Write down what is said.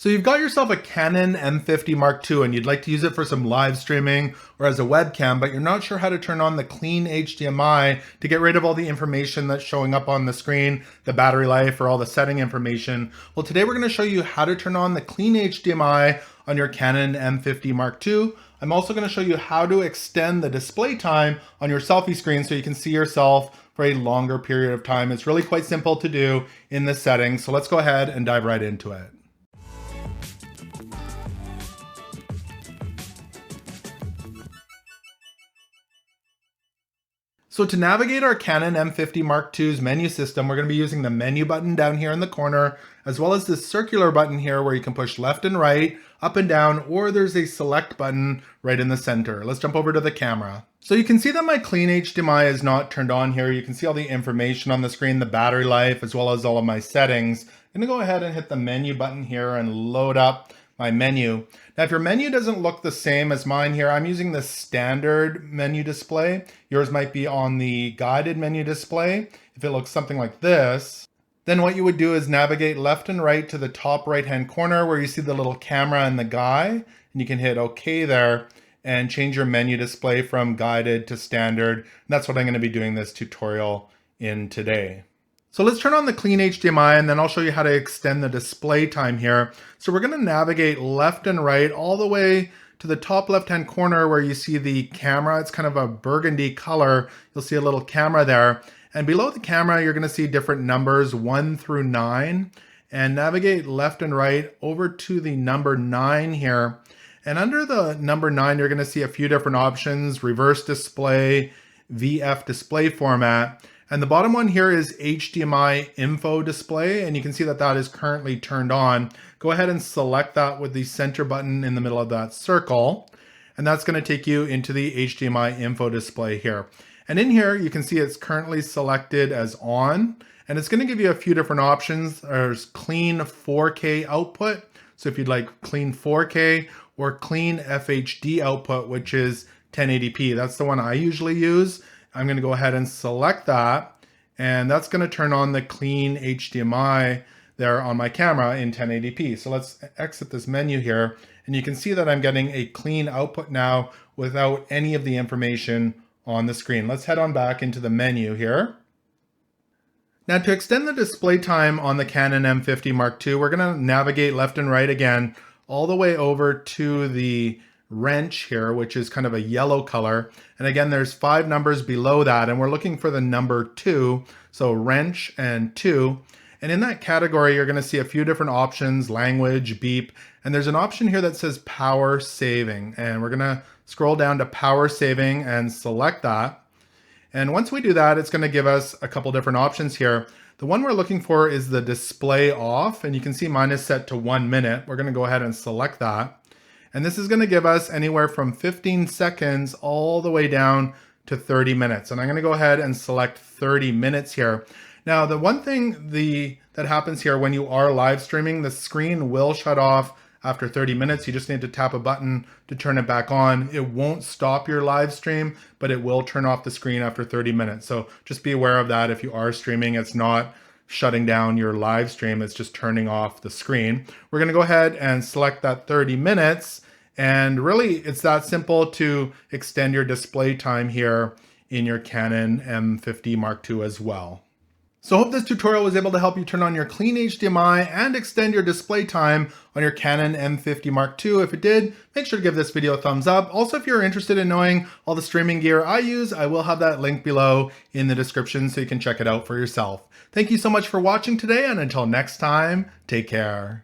So you've got yourself a Canon M50 Mark II and you'd like to use it for some live streaming or as a webcam, but you're not sure how to turn on the clean HDMI to get rid of all the information that's showing up on the screen, the battery life, or all the setting information. Well, today we're going to show you how to turn on the clean HDMI on your Canon M50 Mark II. I'm also going to show you how to extend the display time on your selfie screen so you can see yourself for a longer period of time. It's really quite simple to do in the settings. So let's go ahead and dive right into it. So to navigate our Canon M50 Mark II's menu system, we're going to be using the menu button down here in the corner, as well as this circular button here where you can push left and right, up and down, or there's a select button right in the center. Let's jump over to the camera. So you can see that my clean HDMI is not turned on here. You can see all the information on the screen, the battery life, as well as all of my settings. I'm going to go ahead and hit the menu button here and load up my menu. Now, if your menu doesn't look the same as mine here, I'm using the standard menu display. Yours might be on the guided menu display. If it looks something like this, then what you would do is navigate left and right to the top right-hand corner where you see the little camera and the guy, and you can hit OK there and change your menu display from guided to standard. And that's what I'm going to be doing this tutorial in today. So let's turn on the clean HDMI and then I'll show you how to extend the display time here. So we're going to navigate left and right all the way to the top left-hand corner where you see the camera. It's kind of a burgundy color. You'll see a little camera there. And below the camera, you're going to see different numbers 1 through 9. And navigate left and right over to the number 9 here. And under the number 9, you're going to see a few different options: reverse display, VF display format. And the bottom one here is HDMI info display, and you can see that that is currently turned on. Go ahead and select that with the center button in the middle of that circle, and that's going to take you into the HDMI info display here. And in here, you can see it's currently selected as on, and it's going to give you a few different options. There's clean 4K output, so if you'd like clean 4K, or clean FHD output, which is 1080p. That's the one I usually use. I'm going to go ahead and select that, and that's going to turn on the clean HDMI there on my camera in 1080p. So let's exit this menu here, and you can see that I'm getting a clean output now without any of the information on the screen. Let's head on back into the menu here. Now, to extend the display time on the Canon M50 Mark II, we're going to navigate left and right again all the way over to the wrench here, which is kind of a yellow color. And again, there's 5 numbers below that, and we're looking for the number 2. So wrench and 2. And in that category, you're going to see a few different options: language, beep, and there's an option here that says power saving. And we're going to scroll down to power saving and select that. And once we do that, it's going to give us a couple different options here. The one we're looking for is the display off, and you can see mine is set to 1 minute. We're going to go ahead and select that. And this is going to give us anywhere from 15 seconds all the way down to 30 minutes. And I'm going to go ahead and select 30 minutes here. Now, the one thing that happens here when you are live streaming, the screen will shut off after 30 minutes. You just need to tap a button to turn it back on. It won't stop your live stream, but it will turn off the screen after 30 minutes. So just be aware of that. If you are streaming, it's not shutting down your live stream, it's just turning off the screen. We're going to go ahead and select that 30 minutes. And really, it's that simple to extend your display time here in your Canon M50 Mark II as well. So I hope this tutorial was able to help you turn on your clean HDMI and extend your display time on your Canon M50 Mark II. If it did, make sure to give this video a thumbs up. Also, if you're interested in knowing all the streaming gear I use, I will have that link below in the description so you can check it out for yourself. Thank you so much for watching today, and until next time, take care.